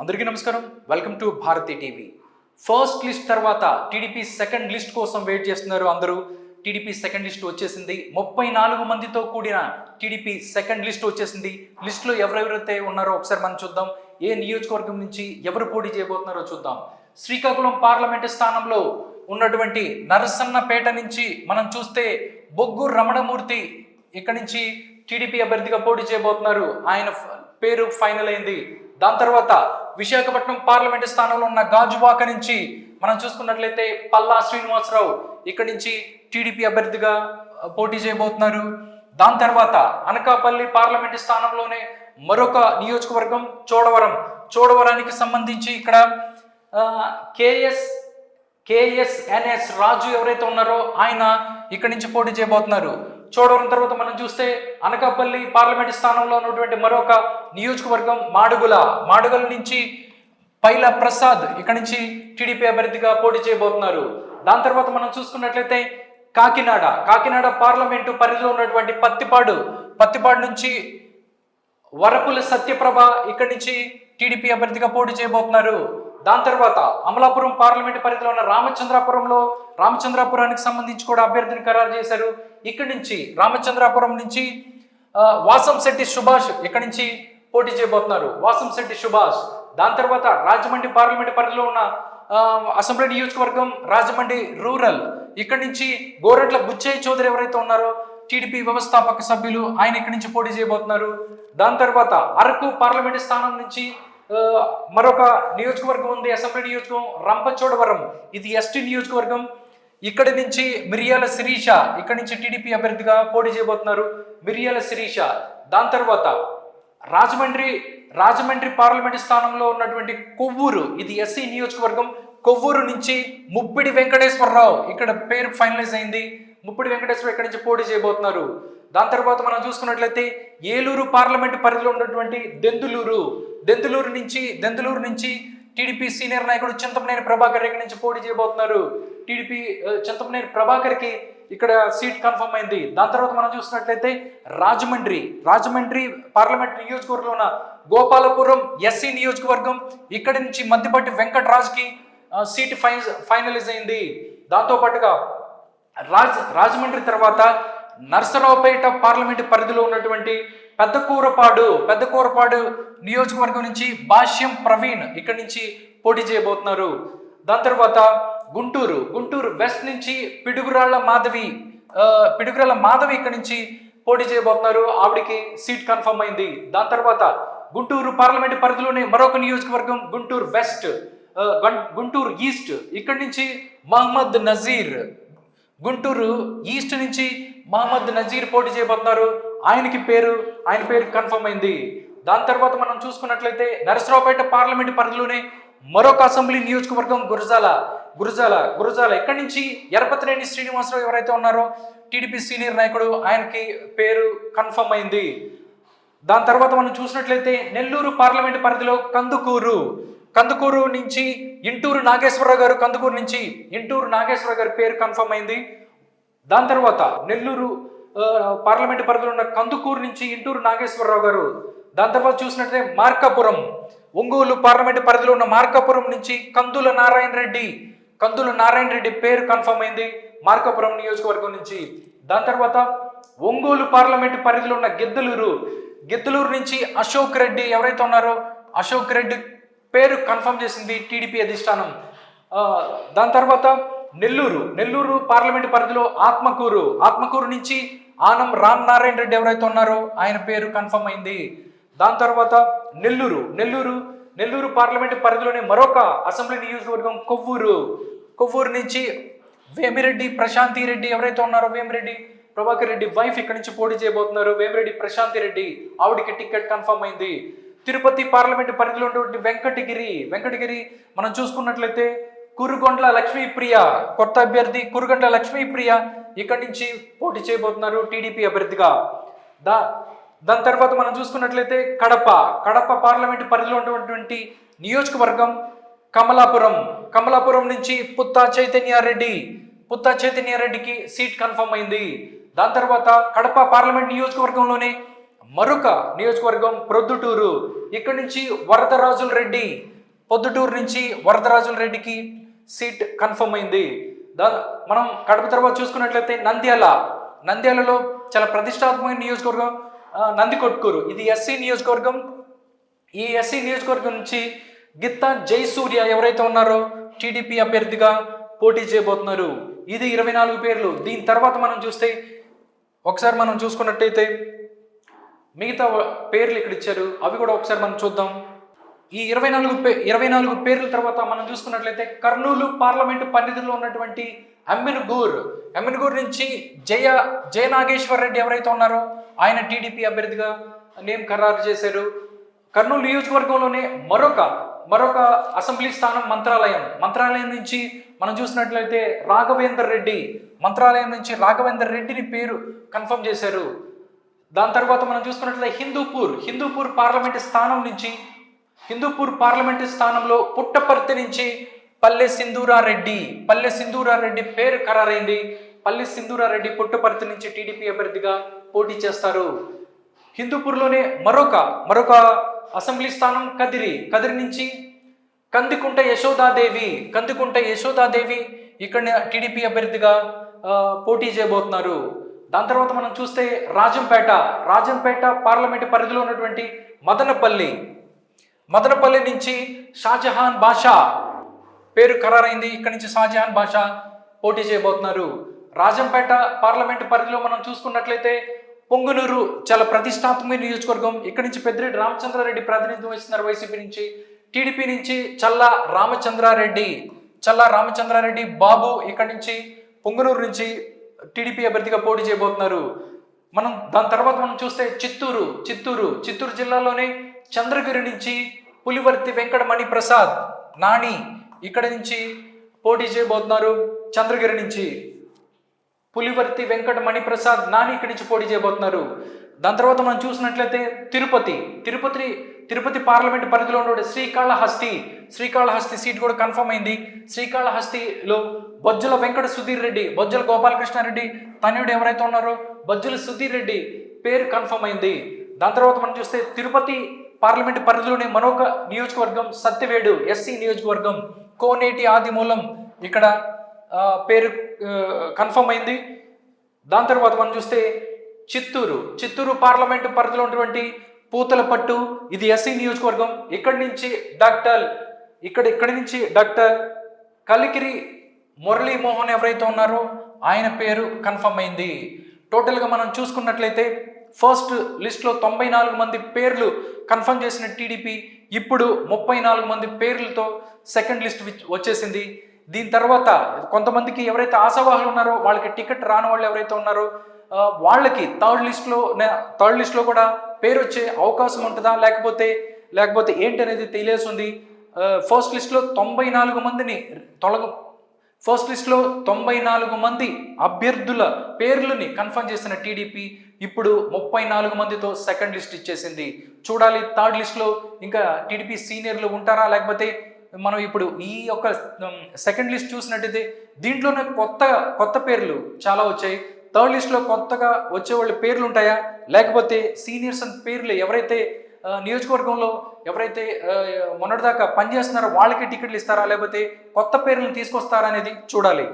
అందరికీ నమస్కారం. Welcome to Bharathi TV. First list తర్వాత టీడీపీ సెకండ్ లిస్ట్ కోసం వెయిట్ చేస్తున్నారు అందరూ. టీడీపీ సెకండ్ లిస్ట్ వచ్చేసింది. 34 మందితో కూడిన టీడీపీ సెకండ్ లిస్ట్ వచ్చేసింది. లిస్టులో ఎవరెవరైతే ఉన్నారో ఒకసారి మనం చూద్దాం. ఏ నియోజకవర్గం నుంచి ఎవరు పోటీ చేయబోతున్నారో చూద్దాం. శ్రీకాకుళం పార్లమెంటు స్థానంలో ఉన్నటువంటి నరసన్నపేట నుంచి మనం చూస్తే బొగ్గు రమణమూర్తి ఇక్కడి నుంచి టీడీపీ అభ్యర్థిగా పోటీ చేయబోతున్నారు. ఆయన పేరు ఫైనల్ అయింది. దాని తర్వాత విశాఖపట్నం పార్లమెంటు స్థానంలో ఉన్న గాజువాక నుంచి మనం చూసుకున్నట్లయితే పల్లా శ్రీనివాసరావు ఇక్కడి నుంచి టీడీపీ అభ్యర్థిగా పోటీ చేయబోతున్నారు. దాని తర్వాత అనకాపల్లి పార్లమెంటు స్థానంలోనే మరొక నియోజకవర్గం చోడవరానికి సంబంధించి ఇక్కడ కేఎస్ఎన్ఎస్ రాజు ఎవరైతే ఉన్నారో ఆయన ఇక్కడి నుంచి పోటీ చేయబోతున్నారు. చోడవరం తర్వాత మనం చూస్తే అనకాపల్లి పార్లమెంట్ స్థానంలో ఉన్నటువంటి మరొక నియోజకవర్గం మాడుగుల నుంచి పైల ప్రసాద్ ఇక్కడి నుంచి టీడీపీ అభ్యర్థిగా పోటీ చేయబోతున్నారు. దాని తర్వాత మనం చూసుకున్నట్లయితే కాకినాడ పార్లమెంటు పరిధిలో ఉన్నటువంటి పత్తిపాడు నుంచి వరపుల సత్యప్రభ ఇక్కడి నుంచి టీడీపీ అభ్యర్థిగా పోటీ చేయబోతున్నారు. దాని తర్వాత అమలాపురం పార్లమెంటు పరిధిలో ఉన్న రామచంద్రాపురానికి సంబంధించి కూడా అభ్యర్థిని ఖరారు చేశారు. ఇక్కడి నుంచి రామచంద్రాపురం నుంచి వాసంశెట్టి సుభాష్ ఇక్కడి నుంచి పోటీ చేయబోతున్నారు. వాసంశెట్టి సుభాష్. దాని తర్వాత రాజమండ్రి పార్లమెంటు పరిధిలో ఉన్న అసెంబ్లీ నియోజకవర్గం రాజమండ్రి రూరల్ ఇక్కడి నుంచి గోరంట్ల బుచ్చయ్య చౌదరి ఎవరైతే ఉన్నారో టీడీపీ వ్యవస్థాపక సభ్యులు ఆయన ఇక్కడి నుంచి పోటీ చేయబోతున్నారు. దాని తర్వాత అరకు పార్లమెంటు స్థానం నుంచి మరొక నియోజకవర్గం ఉంది, అసెంబ్లీ నియోజకవర్గం రంపచోడవరం. ఇది ఎస్టీ నియోజకవర్గం. ఇక్కడి నుంచి మిరియాల శిరీష ఇక్కడి నుంచి టీడీపీ అభ్యర్థిగా పోటీ చేయబోతున్నారు. మిరియాల శిరీష. దాని తర్వాత రాజమండ్రి పార్లమెంటు స్థానంలో ఉన్నటువంటి కొవ్వూరు, ఇది ఎస్సీ నియోజకవర్గం. కొవ్వూరు నుంచి ముప్పిడి వెంకటేశ్వరరావు ఇక్కడ పేరు ఫైనలైజ్ అయింది. ముప్పిడి వెంకటేశ్వరరావు ఇక్కడి నుంచి పోటీ చేయబోతున్నారు. దాని తర్వాత మనం చూసుకున్నట్లయితే ఏలూరు పార్లమెంటు పరిధిలో ఉన్నటువంటి దెందులూరు నుంచి టీడీపీ సీనియర్ నాయకుడు చింతమనేని ప్రభాకర్ ఇక్కడి నుంచి పోటీ చేయబోతున్నారు. టీడీపీ చింతమనేని ప్రభాకర్కి ఇక్కడ సీట్ కన్ఫర్మ్ అయింది. దాని తర్వాత మనం చూసినట్లయితే రాజమండ్రి పార్లమెంట్ నియోజకవర్గంలో ఉన్న గోపాలపురం ఎస్సీ నియోజకవర్గం ఇక్కడి నుంచి మద్దిపట్టి వెంకటరాజ్కి సీట్ ఫైనలైజ్ అయింది. దాంతోపాటుగా రాజమండ్రి తర్వాత నర్సరావుపేట పార్లమెంటు పరిధిలో ఉన్నటువంటి పెద్దకూరపాడు నియోజకవర్గం నుంచి భాష్యం ప్రవీణ్ ఇక్కడి నుంచి పోటీ చేయబోతున్నారు. దాని తర్వాత గుంటూరు వెస్ట్ నుంచి పిడుగురాళ్ల మాధవి ఇక్కడి నుంచి పోటీ చేయబోతున్నారు. ఆవిడికి సీట్ కన్ఫర్మ్ అయింది. దాని తర్వాత గుంటూరు పార్లమెంటు పరిధిలోనే మరొక నియోజకవర్గం గుంటూరు ఈస్ట్ ఇక్కడి నుంచి మహమ్మద్ నజీర్, గుంటూరు ఈస్ట్ నుంచి మహమ్మద్ నజీర్ పోటీ చేయబోతున్నారు. ఆయన పేరు కన్ఫర్మ్ అయింది. దాని తర్వాత మనం చూసుకున్నట్లయితే నరసరావుపేట పార్లమెంటు పరిధిలోనే మరొక అసెంబ్లీ నియోజకవర్గం గురజాల ఇక్కడి నుంచి ఎరపతినేని శ్రీనివాసరావు ఎవరైతే ఉన్నారో టీడీపీ సీనియర్ నాయకుడు ఆయనకి పేరు కన్ఫర్మ్ అయింది. దాని తర్వాత మనం చూసినట్లయితే నెల్లూరు పార్లమెంటు పరిధిలో కందుకూరు నుంచి ఇంటూరు నాగేశ్వరరావు గారు పేరు కన్ఫర్మ్ అయింది. దాని తర్వాత నెల్లూరు పార్లమెంటు పరిధిలో ఉన్న కందుకూరు నుంచి ఇంటూరు నాగేశ్వరరావు గారు. దాని తర్వాత చూసినట్లయితే మార్కాపురం, ఒంగోలు పార్లమెంటు పరిధిలో ఉన్న మార్కాపురం నుంచి కందుల నారాయణ రెడ్డి పేరు కన్ఫర్మ్ అయింది మార్కాపురం నియోజకవర్గం నుంచి. దాని తర్వాత ఒంగోలు పార్లమెంటు పరిధిలో ఉన్న గిద్దలూరు నుంచి అశోక్ రెడ్డి ఎవరైతే ఉన్నారో అశోక్ రెడ్డి పేరు కన్ఫర్మ్ చేసింది టీడీపీ అధిష్టానం. దాని తర్వాత నెల్లూరు పార్లమెంటు పరిధిలో ఆత్మకూరు నుంచి ఆనం రామ్ నారాయణ రెడ్డి ఎవరైతే ఉన్నారో ఆయన పేరు కన్ఫర్మ్ అయింది. దాని తర్వాత నెల్లూరు పార్లమెంటు పరిధిలోనే మరొక అసెంబ్లీ నియోజకవర్గం కొవ్వూరు నుంచి వేమిరెడ్డి ప్రశాంతి రెడ్డి ఎవరైతే ఉన్నారో వేమిరెడ్డి ప్రభాకర్ రెడ్డి వైఫ్ ఇక్కడి నుంచి పోటీ చేయబోతున్నారు. వేమిరెడ్డి ప్రశాంతి రెడ్డి ఆవిడికి టికెట్ కన్ఫర్మ్ అయింది. తిరుపతి పార్లమెంటు పరిధిలో ఉన్నటువంటి వెంకటగిరి మనం చూసుకున్నట్లయితే కురుగొండ్ల లక్ష్మీప్రియ, కొత్త అభ్యర్థి కురుగొండ్ల లక్ష్మీప్రియ ఇక్కడి నుంచి పోటీ చేయబోతున్నారు టీడీపీ అభ్యర్థిగా. దాని తర్వాత మనం చూసుకున్నట్లయితే కడప పార్లమెంటు పరిధిలో ఉన్నటువంటి నియోజకవర్గం కమలాపురం నుంచి పుత్తా చైతన్యారెడ్డికి సీట్ కన్ఫర్మ్ అయింది. దాని తర్వాత కడప పార్లమెంట్ నియోజకవర్గంలోనే మరొక నియోజకవర్గం ప్రొద్దుటూరు. ఇక్కడి నుంచి వరదరాజుల రెడ్డి, పొద్దుటూరు నుంచి వరదరాజుల రెడ్డికి సీట్ కన్ఫర్మ్ అయింది. మనం కడప తర్వాత చూసుకున్నట్లయితే నంద్యాలలో చాలా ప్రతిష్టాత్మకమైన నియోజకవర్గం నందికొట్కూరు. ఇది ఎస్సీ నియోజకవర్గం. ఈ ఎస్సీ నియోజకవర్గం నుంచి గిత్తా జయసూర్య ఎవరైతే ఉన్నారో టీడీపీ అభ్యర్థిగా పోటీ చేయబోతున్నారు. ఇది 24 పేర్లు. దీని తర్వాత మనం చూస్తే ఒకసారి మనం చూసుకున్నట్టయితే మిగతా పేర్లు ఇక్కడ ఇచ్చారు, అవి కూడా ఒకసారి మనం చూద్దాం. ఈ 24 పేర్ల తర్వాత మనం చూసుకున్నట్లయితే కర్నూలు పార్లమెంటు పరిధిలో ఉన్నటువంటి అమ్మినగూర్ నుంచి జయ నాగేశ్వర్ రెడ్డి ఎవరైతే ఉన్నారో ఆయన టీడీపీ అభ్యర్థిగా నేమ్ ఖరారు చేశారు. కర్నూలు నియోజకవర్గంలోనే మరొక అసెంబ్లీ స్థానం మంత్రాలయం నుంచి మనం చూసినట్లయితే మంత్రాలయం నుంచి రాఘవేందర్ రెడ్డిని పేరు కన్ఫర్మ్ చేశారు. దాని తర్వాత మనం చూసుకున్నట్లయితే హిందూపూర్ పార్లమెంటు స్థానంలో పుట్టపర్తి నుంచి పల్లె సింధూరారెడ్డి పేరు ఖరారైంది. పల్లె సింధూరారెడ్డి పుట్టపర్తి నుంచి టీడీపీ అభ్యర్థిగా పోటీ చేస్తారు. హిందూపూర్లోనే మరొక అసెంబ్లీ స్థానం కదిరి నుంచి కందికుంట యశోదాదేవి ఇక్కడ టీడీపీ అభ్యర్థిగా పోటీ చేయబోతున్నారు. దాని తర్వాత మనం చూస్తే రాజంపేట పార్లమెంటు పరిధిలో ఉన్నటువంటి మదనపల్లి నుంచి షాజహాన్ బాషా పేరు ఖరారైంది. ఇక్కడ నుంచి షాజహాన్ బాషా పోటీ చేయబోతున్నారు. రాజంపేట పార్లమెంటు పరిధిలో మనం చూసుకున్నట్లయితే పొంగునూరు చాలా ప్రతిష్టాత్మక నియోజకవర్గం. ఇక్కడ నుంచి పెద్దిరెడ్డి రామచంద్రారెడ్డి ప్రాతినిధ్యం వహిస్తున్నారు వైసీపీ నుంచి. టీడీపీ నుంచి చల్లా రామచంద్రారెడ్డి బాబు ఇక్కడ నుంచి పొంగునూరు నుంచి టీడీపీ అభ్యర్థిగా పోటీ చేయబోతున్నారు. దాని తర్వాత మనం చూస్తే చిత్తూరు జిల్లాలోనే చంద్రగిరి నుంచి పులివర్తి వెంకట మణిప్రసాద్ నాని ఇక్కడ నుంచి పోటీ చేయబోతున్నారు. చంద్రగిరి నుంచి పులివర్తి వెంకట మణిప్రసాద్ నాని ఇక్కడి నుంచి పోటీ చేయబోతున్నారు. దాని తర్వాత మనం చూసినట్లయితే తిరుపతి పార్లమెంట్ పరిధిలో ఉన్న శ్రీకాళహస్తి సీట్ కూడా కన్ఫర్మ్ అయింది. శ్రీకాళహస్తిలో బొజ్జల బొజ్జల గోపాలకృష్ణారెడ్డి తనయుడు ఎవరైతే ఉన్నారో బొజ్జల సుధీర్ రెడ్డి పేరు కన్ఫర్మ్ అయింది. దాని తర్వాత మనం చూస్తే తిరుపతి పార్లమెంట్ పరిధిలోనే మరొక నియోజకవర్గం సత్యవేడు ఎస్సీ నియోజకవర్గం కోనేటి ఆదిమూలం ఇక్కడ పేరు కన్ఫర్మ్ అయింది. దాని తర్వాత మనం చూస్తే చిత్తూరు పార్లమెంటు పరిధిలో ఉన్నటువంటి పూతలపట్టు ఇది ఎస్సీ నియోజకవర్గం. ఇక్కడి నుంచి డాక్టర్ కలికిరి మురళీమోహన్ ఎవరైతే ఉన్నారో ఆయన పేరు కన్ఫర్మ్ అయింది. టోటల్గా మనం చూసుకున్నట్లయితే ఫస్ట్ లిస్ట్లో 94 మంది పేర్లు కన్ఫర్మ్ చేసిన టీడీపీ ఇప్పుడు 34 మంది పేర్లతో సెకండ్ లిస్ట్ వచ్చేసింది. దీని తర్వాత కొంతమందికి ఎవరైతే ఆశావాహులు ఉన్నారో వాళ్ళకి టికెట్ రాని వాళ్ళు ఎవరైతే ఉన్నారో వాళ్ళకి థర్డ్ లిస్ట్లో కూడా పేరు వచ్చే అవకాశం ఉంటుందా లేకపోతే ఏంటి అనేది తెలియస్తుంది. ఫస్ట్ లిస్ట్లో 94 మంది అభ్యర్థుల పేర్లని కన్ఫర్మ్ చేసిన టీడీపీ ఇప్పుడు 34 మందితో సెకండ్ లిస్ట్ ఇచ్చేసింది. చూడాలి థర్డ్ లిస్ట్లో ఇంకా టీడీపీ సీనియర్లు ఉంటారా, లేకపోతే మనం ఇప్పుడు ఈ యొక్క సెకండ్ లిస్ట్ చూసినట్టయితే దీంట్లోనే కొత్త పేర్లు చాలా వచ్చాయి. థర్డ్ లిస్ట్లో కొత్తగా వచ్చే వాళ్ళ పేర్లు ఉంటాయా, లేకపోతే సీనియర్స్ అండ్ పేర్లు ఎవరైతే నియోజకవర్గంలో ఎవరైతే మొన్నటిదాకా పనిచేస్తున్నారో వాళ్ళకి టికెట్లు ఇస్తారా, లేకపోతే కొత్త పేర్లను తీసుకొస్తారా అనేది చూడాలి.